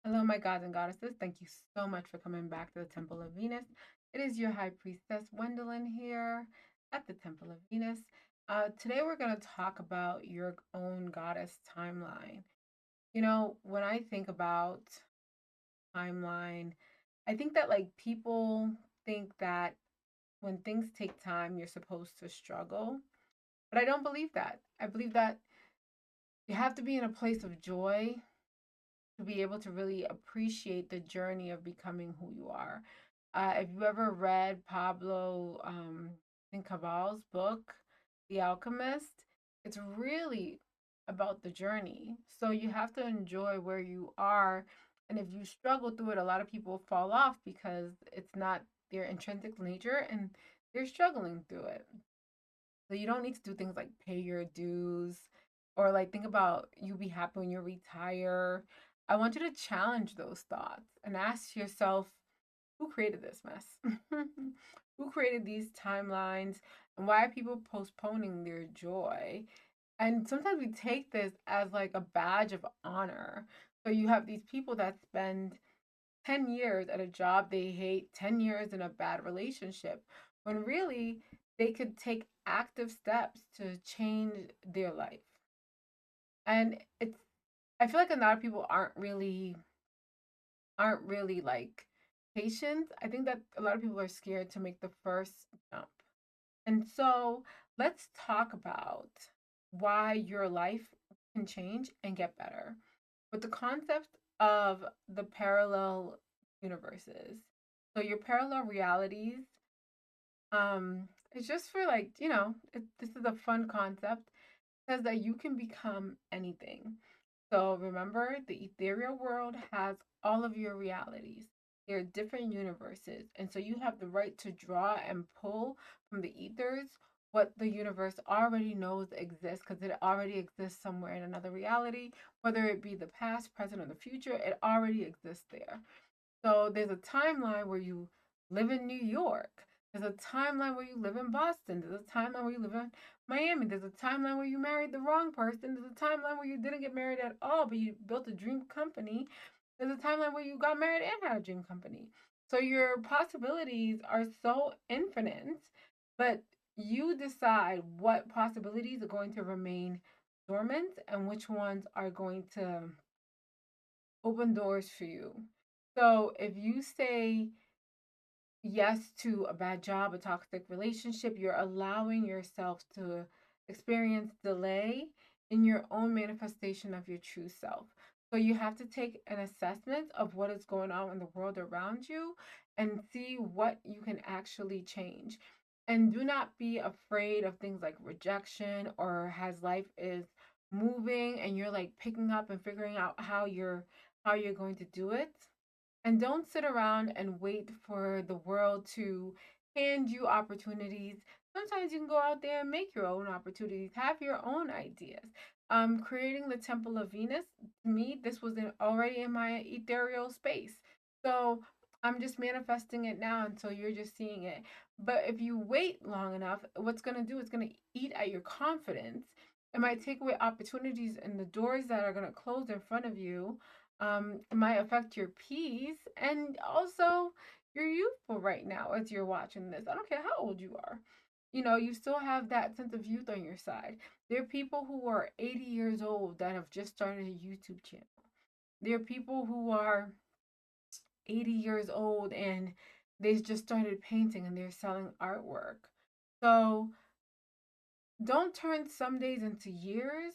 Hello, my gods and goddesses. Thank you so much for coming back to the Temple of Venus. It is your High Priestess, Gwendolyn, here at the Temple of Venus. Today, we're going to talk about your own goddess timeline. When I think about timeline, I think that people think that when things take time, you're supposed to struggle. But I don't believe that. I believe that you have to be in a place of joy to be able to really appreciate the journey of becoming who you are. If you ever read Pablo Cabal's book, The Alchemist, it's really about the journey. So you have to enjoy where you are. And if you struggle through it, a lot of people fall off because it's not their intrinsic nature and they're struggling through it. So you don't need to do things like pay your dues or like think about you be happy when you retire. I want you to challenge those thoughts and ask yourself, who created this mess? Who created these timelines? And why are people postponing their joy? And sometimes we take this as like a badge of honor. So you have these people that spend 10 years at a job they hate, 10 years in a bad relationship, when really they could take active steps to change their life. And I feel like a lot of people aren't really like patient. I think that a lot of people are scared to make the first jump. And so let's talk about why your life can change and get better with the concept of the parallel universes. So your parallel realities, it's just for this is a fun concept. It says that you can become anything. So remember, the ethereal world has all of your realities. There are different universes. And so you have the right to draw and pull from the ethers what the universe already knows exists because it already exists somewhere in another reality, whether it be the past, present, or the future, it already exists there. So there's a timeline where you live in New York. There's a timeline where you live in Boston. There's a timeline where you live in Miami. There's a timeline where you married the wrong person. There's a timeline where you didn't get married at all, but you built a dream company. There's a timeline where you got married and had a dream company. So your possibilities are so infinite, but you decide what possibilities are going to remain dormant and which ones are going to open doors for you. So if you say yes to a bad job, a toxic relationship, you're allowing yourself to experience delay in your own manifestation of your true self. So you have to take an assessment of what is going on in the world around you and see what you can actually change. And do not be afraid of things like rejection or as life is moving and you're like picking up and figuring out how you're going to do it. And don't sit around and wait for the world to hand you opportunities. Sometimes you can go out there and make your own opportunities, have your own ideas. Creating the Temple of Venus, to me, this was already in my ethereal space. So I'm just manifesting it now until you're just seeing it. But if you wait long enough, what's going to do is going to eat at your confidence. It might take away opportunities and the doors that are going to close in front of you. It might affect your peace, and also you're youthful right now as you're watching this. I don't care how old you are. You still have that sense of youth on your side. There are people who are 80 years old that have just started a YouTube channel. There are people who are 80 years old and they just started painting and they're selling artwork. So don't turn some days into years,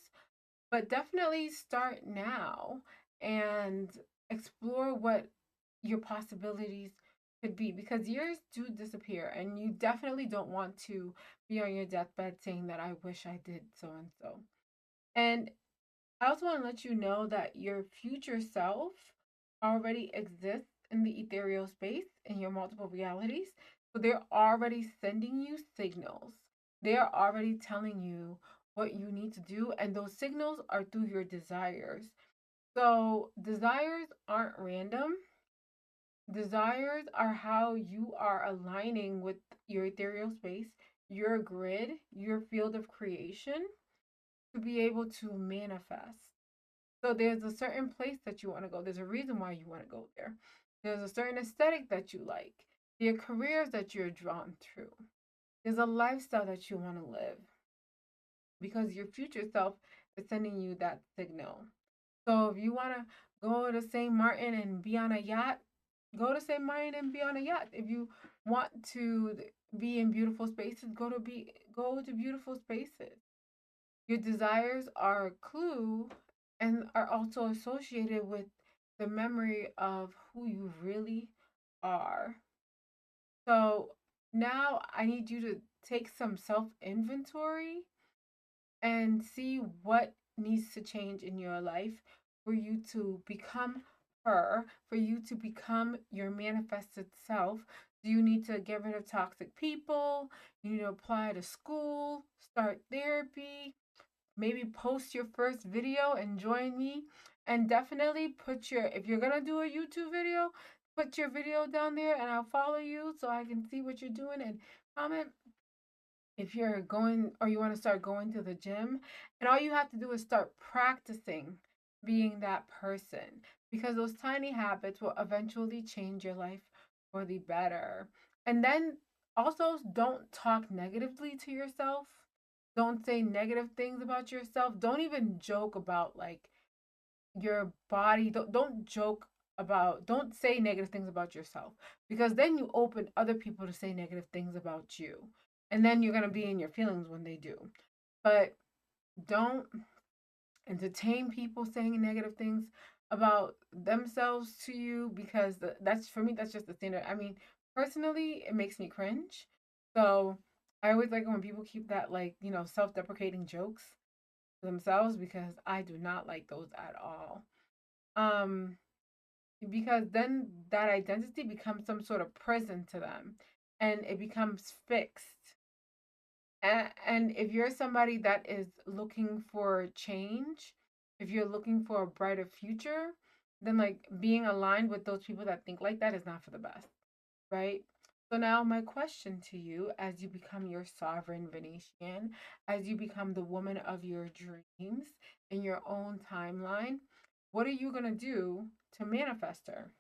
but definitely start now and explore what your possibilities could be because years do disappear and you definitely don't want to be on your deathbed saying that I wish I did so and so. And I also want to let you know that your future self already exists in the ethereal space in your multiple realities. So they're already sending you signals. They're already telling you what you need to do. And those signals are through your desires. So desires aren't random. Desires are how you are aligning with your ethereal space, your grid, your field of creation to be able to manifest. So there's a certain place that you want to go. There's a reason why you want to go there. There's a certain aesthetic that you like. There are careers that you're drawn to. There's a lifestyle that you want to live because your future self is sending you that signal. So if you want to go to St. Martin and be on a yacht, go to St. Martin and be on a yacht. If you want to be in beautiful spaces, go to beautiful spaces. Your desires are a clue and are also associated with the memory of who you really are. So now I need you to take some self inventory and see what needs to change in your life for you to become her, for you to become your manifested self. Do you need to get rid of toxic people? You need to apply to school, start therapy, maybe post your first video and join me. And definitely put your, if you're gonna do a YouTube video, put your video down there and I'll follow you so I can see what you're doing and comment if you're going or you want to start going to the gym. And all you have to do is start practicing being that person because those tiny habits will eventually change your life for the better. And then also don't talk negatively to yourself. Don't say negative things about yourself. Don't even joke about like your body. Don't joke about, don't say negative things about yourself because then you open other people to say negative things about you. And then you're going to be in your feelings when they do. But don't entertain people saying negative things about themselves to you because that's for me, that's just the standard. I mean, personally, it makes me cringe. So I always like it when people keep that, like, self deprecating jokes to themselves because I do not like those at all. Um, because then that identity becomes some sort of prison to them and it becomes fixed. And if you're somebody that is looking for change, if you're looking for a brighter future, then like being aligned with those people that think like that is not for the best, right? So now my question to you, as you become your sovereign Venetian, as you become the woman of your dreams in your own timeline, what are you going to do to manifest her?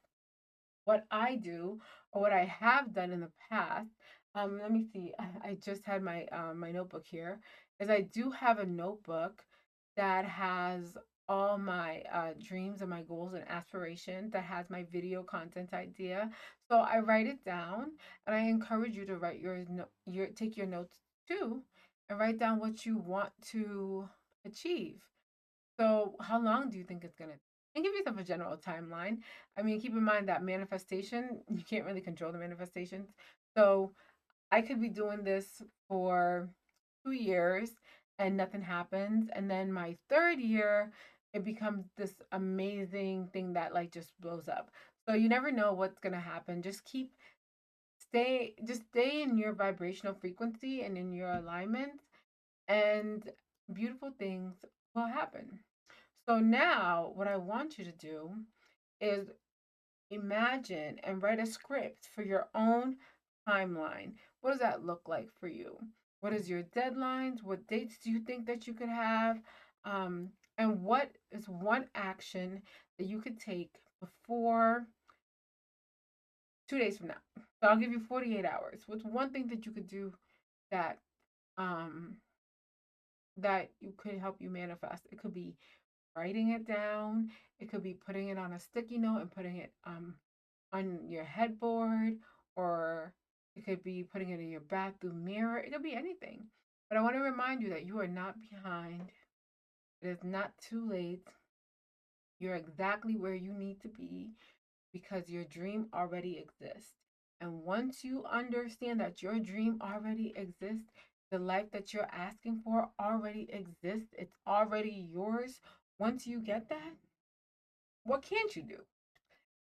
What I do or what I have done in the past. Let me see. I just had my notebook here. Is I do have a notebook that has all my dreams and my goals and aspirations. That has my video content idea. So I write it down, and I encourage you to write your take your notes too, and write down what you want to achieve. So, how long do you think it's gonna? And give yourself a general timeline. I mean, keep in mind that manifestation, you can't really control the manifestations. So, I could be doing this for 2 years and nothing happens. And then my third year, it becomes this amazing thing that like just blows up. So, you never know what's gonna happen. Just stay in your vibrational frequency and in your alignment, and beautiful things will happen. So now, what I want you to do is imagine and write a script for your own timeline. What does that look like for you? What is your deadlines? What dates do you think that you could have? And what is one action that you could take before 2 days from now? So I'll give you 48 hours. What's one thing that you could do that um that you could help you manifest? It could be writing it down. It could be putting it on a sticky note and putting it on your headboard, or it could be putting it in your bathroom mirror. It could be anything. But I want to remind you that you are not behind. It is not too late. You're exactly where you need to be because your dream already exists. And once you understand that your dream already exists, the life that you're asking for already exists, it's already yours. Once you get that, what can't you do?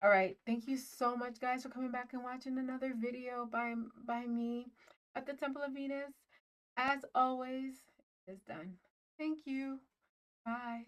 All right. Thank you so much, guys, for coming back and watching another video by me at the Temple of Venus. As always, it's done. Thank you. Bye.